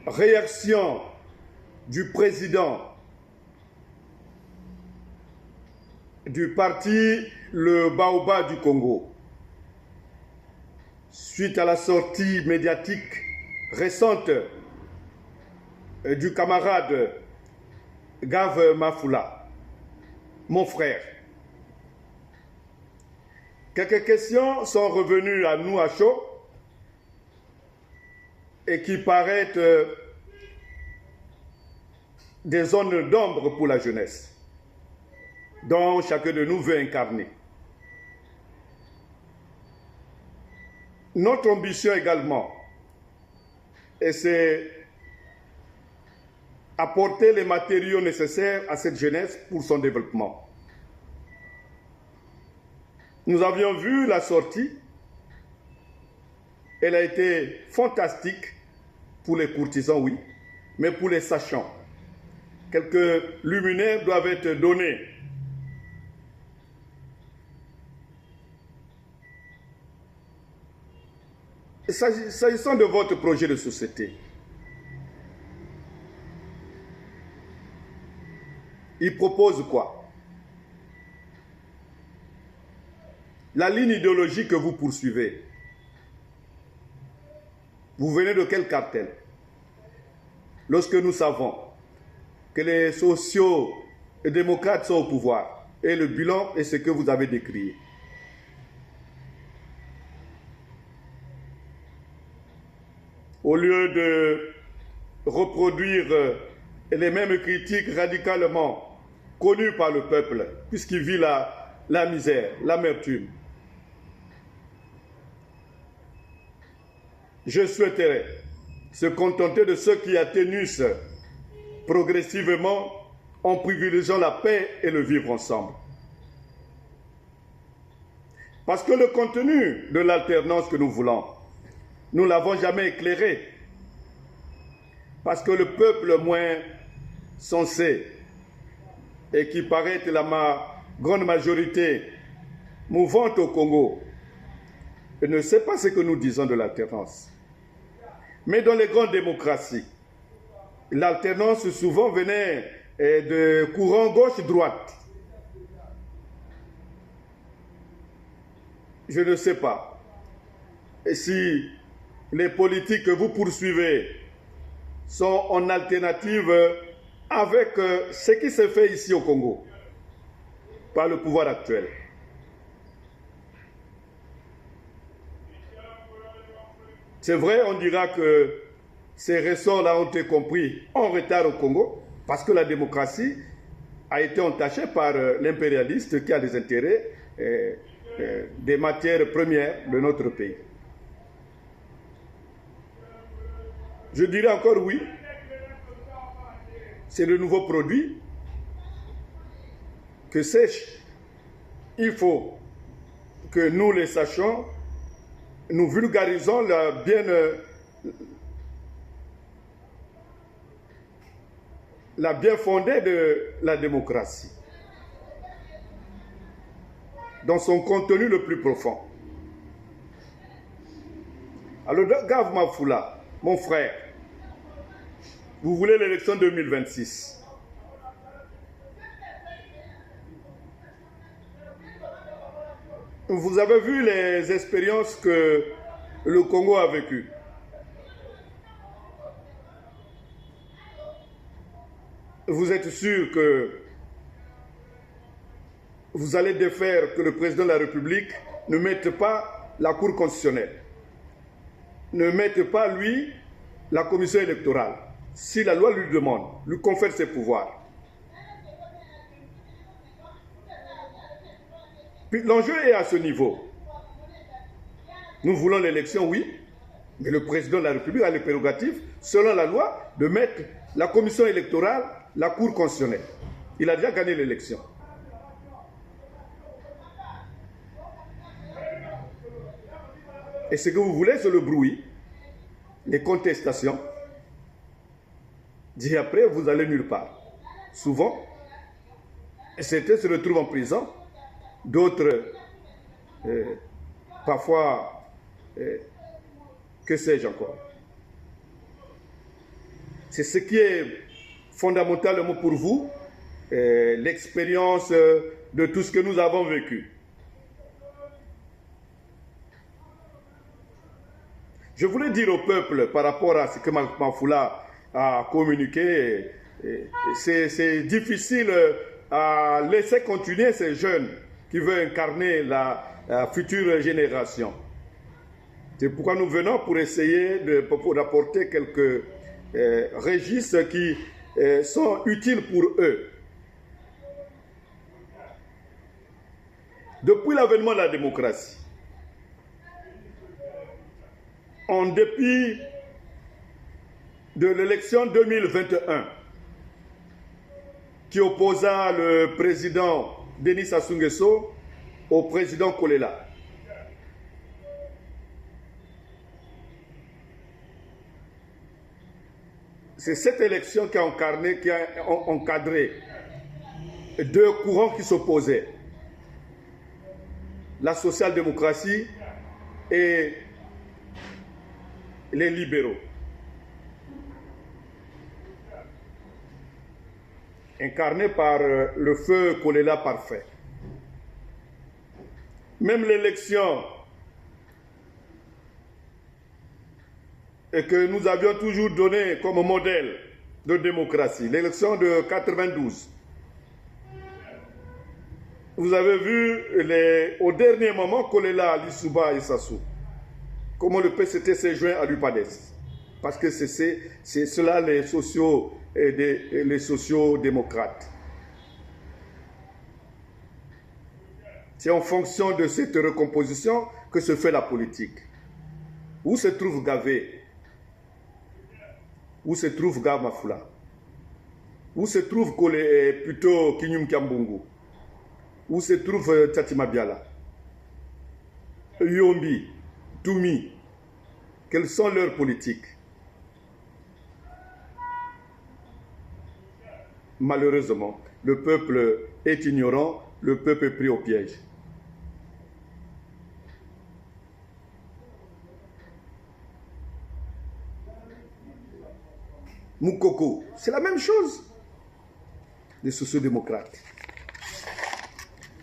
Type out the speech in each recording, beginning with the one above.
réaction du président du parti Le Baobab du Congo, suite à la sortie médiatique récente du camarade Gave Mafoula, mon frère. Quelques questions sont revenues à nous à chaud et qui paraissent des zones d'ombre pour la jeunesse, dont chacun de nous veut incarner. Notre ambition également, et c'est apporter les matériaux nécessaires à cette jeunesse pour son développement. Nous avions vu la sortie, elle a été fantastique pour les courtisans, oui, mais pour les sachants. Quelques luminaires doivent être donnés. S'agissant de votre projet de société, il propose quoi? La ligne idéologique que vous poursuivez, vous venez de quel cartel? Lorsque nous savons que les sociaux et démocrates sont au pouvoir et le bilan est ce que vous avez décrit. Au lieu de reproduire les mêmes critiques radicalement connues par le peuple, puisqu'il vit la misère, l'amertume, je souhaiterais se contenter de ceux qui atténuent progressivement en privilégiant la paix et le vivre ensemble. Parce que le contenu de l'alternance que nous voulons, nous ne l'avons jamais éclairé. Parce que le peuple moins sensé et qui paraît être la grande majorité mouvante au Congo ne sait pas ce que nous disons de l'alternance. Mais dans les grandes démocraties, l'alternance souvent venait de courants gauche-droite. Je ne sais pas. Et si les politiques que vous poursuivez sont en alternative avec ce qui se fait ici au Congo par le pouvoir actuel. C'est vrai, on dira que ces ressorts-là ont été compris en retard au Congo parce que la démocratie a été entachée par l'impérialiste qui a des intérêts des matières premières de notre pays. Je dirais encore oui, c'est le nouveau produit que sèche. Il faut que nous les sachions, nous vulgarisons la bien fondée de la démocratie, dans son contenu le plus profond. Alors, Gave Mafoula, mon frère, vous voulez l'élection 2026. Vous avez vu les expériences que le Congo a vécues. Vous êtes sûr que vous allez défaire que le président de la République ne mette pas la Cour constitutionnelle, ne mette pas, lui, la commission électorale, si la loi lui demande, lui confère ses pouvoirs. Puis l'enjeu est à ce niveau. Nous voulons l'élection, oui, mais le président de la République a les prérogatives, selon la loi, de mettre la commission électorale, la Cour constitutionnelle. Il a déjà gagné l'élection. Et ce que vous voulez, c'est le bruit, les contestations. Dit après, vous allez nulle part. Souvent, certains se retrouvent en prison, d'autres, parfois, que sais-je encore. C'est ce qui est fondamentalement pour vous, l'expérience de tout ce que nous avons vécu. Je voulais dire au peuple par rapport à ce que Mafoula a communiqué, c'est difficile à laisser continuer ces jeunes qui veulent incarner la future génération. C'est pourquoi nous venons pour essayer d'apporter quelques registres qui sont utiles pour eux. Depuis l'avènement de la démocratie, en dépit de l'élection 2021 qui opposa le président Denis Sassou Nguesso au président Kolela, c'est cette élection qui a encadré deux courants qui s'opposaient, la social-démocratie et les libéraux, incarnés par le feu Kolela parfait. Même l'élection que nous avions toujours donnée comme modèle de démocratie, l'élection de 92. Vous avez vu au dernier moment Kolela, Lissouba et Sassou, comment le PCT s'est joint à l'UPADES. Parce que c'est cela les sociaux-démocrates. C'est en fonction de cette recomposition que se fait la politique. Où se trouve Gavé? Où se trouve Gav Mafoula? Où se trouve plutôt Kinyum Kiambungu? Où se trouve Tchatima Biala? Yombi, Toumi, quelles sont leurs politiques? Malheureusement, le peuple est ignorant, le peuple est pris au piège. Moukoko, c'est la même chose. Les sociodémocrates.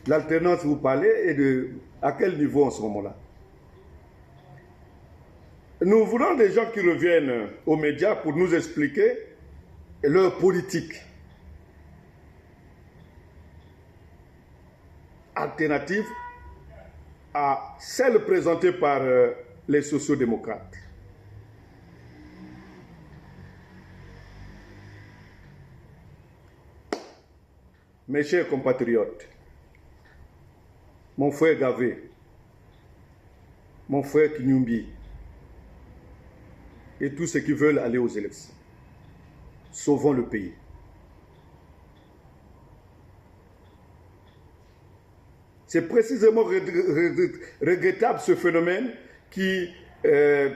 L'alternance, vous parlez, et à quel niveau en ce moment-là? Nous voulons des gens qui reviennent aux médias pour nous expliquer leur politique alternative à celle présentée par les sociodémocrates. Mes chers compatriotes, mon frère Gavé, mon frère Kinyumbi, et tous ceux qui veulent aller aux élections, sauvons le pays. C'est précisément regrettable ce phénomène qui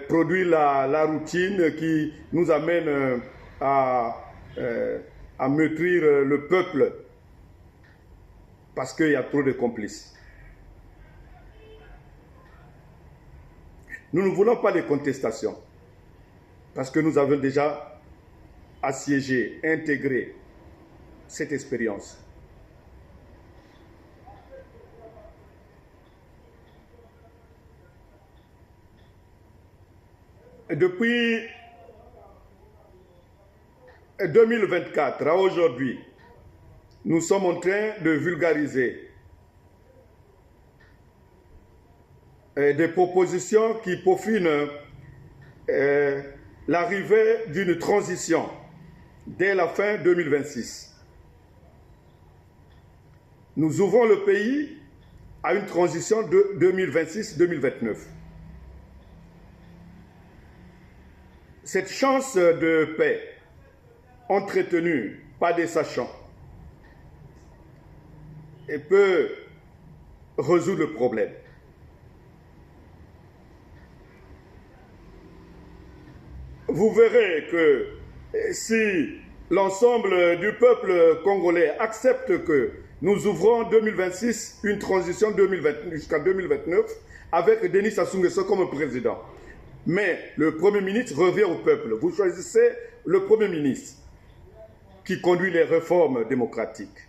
produit la routine, qui nous amène à meurtrir le peuple parce qu'il y a trop de complices. Nous ne voulons pas de contestation parce que nous avons déjà assiégé, intégré cette expérience. Depuis 2024 à aujourd'hui, nous sommes en train de vulgariser des propositions qui peaufinent l'arrivée d'une transition dès la fin 2026. Nous ouvrons le pays à une transition de 2026-2029. Cette chance de paix entretenue par des sachants et peut résoudre le problème. Vous verrez que si l'ensemble du peuple congolais accepte que nous ouvrons en 2026 une transition jusqu'à 2029 avec Denis Sassou Nguesso comme président, Mais le Premier ministre revient au peuple. Vous choisissez le Premier ministre qui conduit les réformes démocratiques.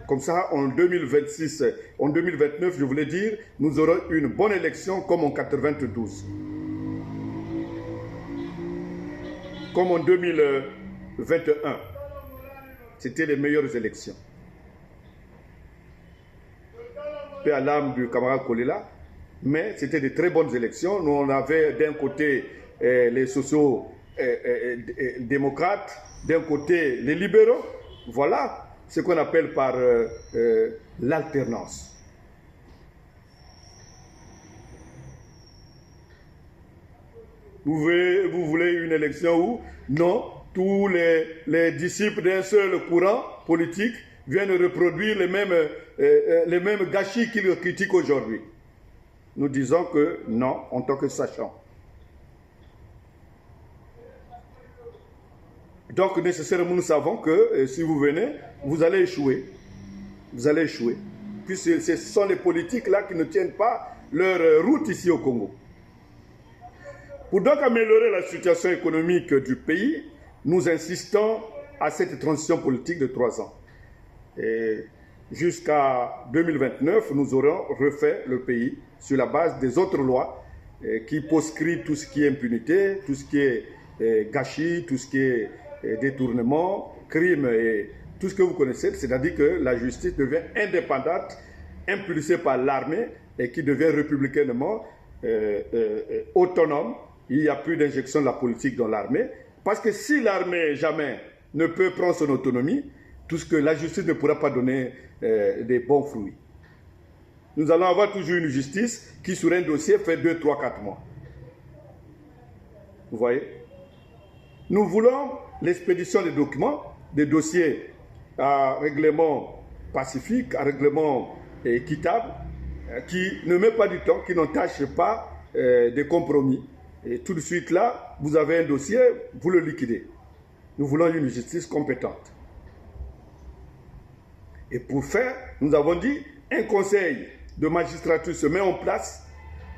Comme ça, en 2026, en 2029, je voulais dire, nous aurons une bonne élection comme en 92. Comme en 2021. C'était les meilleures élections. Paix à l'âme du camarade Kolela. Mais c'était de très bonnes élections. Nous, on avait d'un côté les sociaux-démocrates, d'un côté les libéraux. Voilà ce qu'on appelle par l'alternance. Vous voulez une élection où? Non, tous les disciples d'un seul courant politique viennent reproduire les mêmes gâchis qu'ils critiquent aujourd'hui. Nous disons que non, en tant que sachants. Donc, nécessairement, nous savons que si vous venez, vous allez échouer. Vous allez échouer. Puis ce sont les politiques-là qui ne tiennent pas leur route ici au Congo. Pour donc améliorer la situation économique du pays, nous insistons à cette transition politique de 3 ans. Et jusqu'à 2029, nous aurons refait le pays sur la base des autres lois qui proscrivent tout ce qui est impunité, tout ce qui est gâchis, tout ce qui est détournement, crime et tout ce que vous connaissez, c'est-à-dire que la justice devient indépendante, impulsée par l'armée et qui devient républicainement autonome. Il n'y a plus d'injection de la politique dans l'armée, parce que si l'armée jamais ne peut prendre son autonomie, tout ce que la justice ne pourra pas donner des bons fruits. Nous allons avoir toujours une justice qui, sur un dossier, fait 2, 3, 4 mois. Vous voyez? Nous voulons l'expédition des documents, des dossiers à règlement pacifique, à règlement équitable, qui ne met pas du temps, qui n'entache pas des compromis. Et tout de suite là, vous avez un dossier, vous le liquidez. Nous voulons une justice compétente. Et pour faire, nous avons dit, un conseil de magistrature se met en place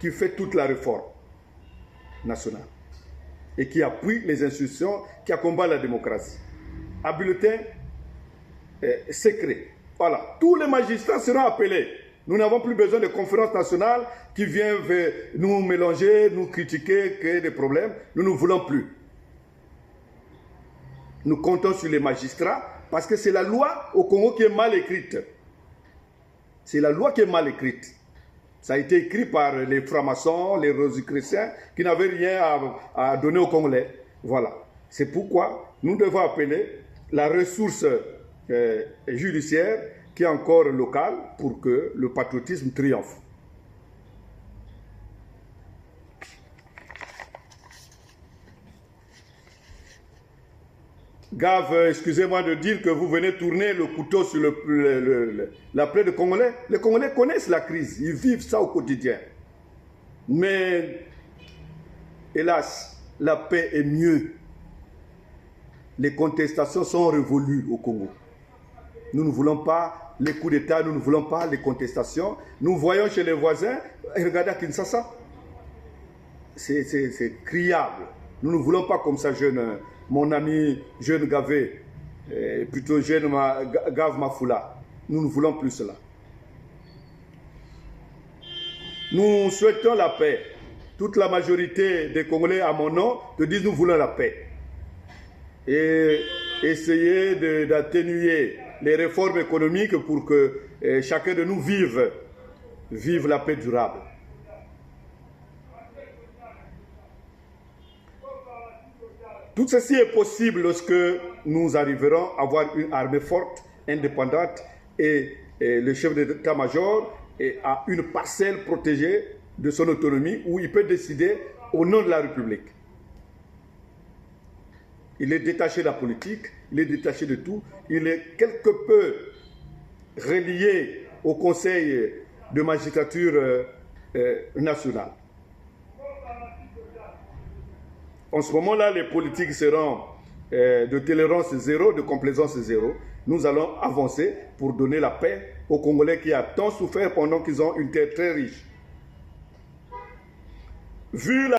qui fait toute la réforme nationale et qui appuie les institutions, qui accompagnent la démocratie. À bulletin secret. Voilà, tous les magistrats seront appelés. Nous n'avons plus besoin de conférences nationales qui viennent nous mélanger, nous critiquer, créer des problèmes. Nous ne voulons plus. Nous comptons sur les magistrats parce que c'est la loi au Congo qui est mal écrite. C'est la loi qui est mal écrite. Ça a été écrit par les francs-maçons, les rosicruciens, qui n'avaient rien à donner aux Congolais. Voilà. C'est pourquoi nous devons appeler la ressource judiciaire qui est encore locale pour que le patriotisme triomphe. Gave, excusez-moi de dire que vous venez tourner le couteau sur la plaie des Congolais. Les Congolais connaissent la crise, ils vivent ça au quotidien. Mais, hélas, la paix est mieux. Les contestations sont révolues au Congo. Nous ne voulons pas les coups d'État, nous ne voulons pas les contestations. Nous voyons chez les voisins, regardez à Kinshasa, c'est criable. Nous ne voulons pas comme ça, mon ami jeune Gavé, plutôt jeune Gave Mafoula. Nous ne voulons plus cela. Nous souhaitons la paix. Toute la majorité des Congolais à mon nom te disent nous voulons la paix. Et essayer d'atténuer les réformes économiques pour que chacun de nous vive la paix durable. Tout ceci est possible lorsque nous arriverons à avoir une armée forte, indépendante et le chef d'état-major a une parcelle protégée de son autonomie où il peut décider au nom de la République. Il est détaché de la politique, il est détaché de tout, il est quelque peu relié au Conseil de magistrature nationale. En ce moment-là, les politiques seront de tolérance zéro, de complaisance zéro. Nous allons avancer pour donner la paix aux Congolais qui ont tant souffert pendant qu'ils ont une terre très riche. vu la